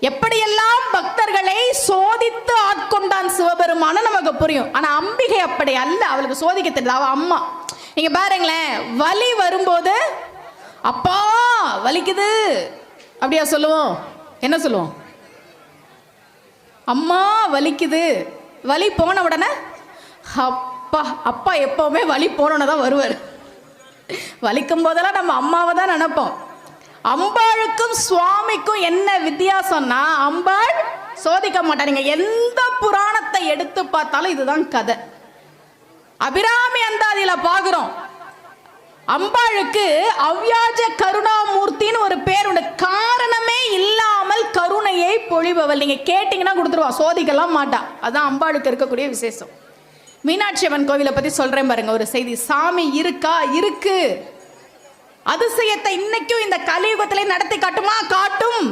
எப்படியெல்லாம் பக்தர்களை சோதித்து ஆட்கொண்டான் சிவபெருமான நமக்கு புரியும். ஆனா அம்பிகை அப்படி அல்ல, அவளுக்கு சோதிக்க தெரியல, அவ அம்மா. நீங்க பாருங்களேன், வலி வரும்போது அப்பா வலிக்குது அப்படியா சொல்லுவோம்? என்ன சொல்லுவோம்? அம்மா வலிக்குது. வலி போன உடனே அப்பா. அப்பா எப்பவுமே வலி போனோன்னு தான் வருவார். வலிக்கும் போதெல்லாம் நம்ம அம்மாவை தான் நினைப்போம். அம்பாளுக்கும் சுவாமிக்கும் என்ன வித்தியாசம்னா, அம்பாள் சோதிக்க மாட்டாங்க. எந்த புராணத்தை எடுத்து பார்த்தாலும் இதுதான் கதை. அபிராமி அந்தாதியில பாக்குறோம், அம்பாளுக்கு அவ்யாஜ கருணாமூர்த்தின்னு ஒரு பேர் உண்டு. காரணமே இல்லாமல் கருணையை பொழிபவள். நீங்க கேட்டீங்கன்னா கொடுத்துருவா, சோதிக்கலாம் மாட்டா. அதான் அம்பாளுக்கு இருக்கக்கூடிய விசேஷம். மீனாட்சி அம்மன் கோவிலை பத்தி சொல்றேன் பாருங்க ஒரு செய்தி. சாமி இருக்கா? இருக்கு. அதிசயத்தை இன்னைக்கும் இந்த கலியுகத்திலே நடத்தி காட்டுமா? காட்டும்.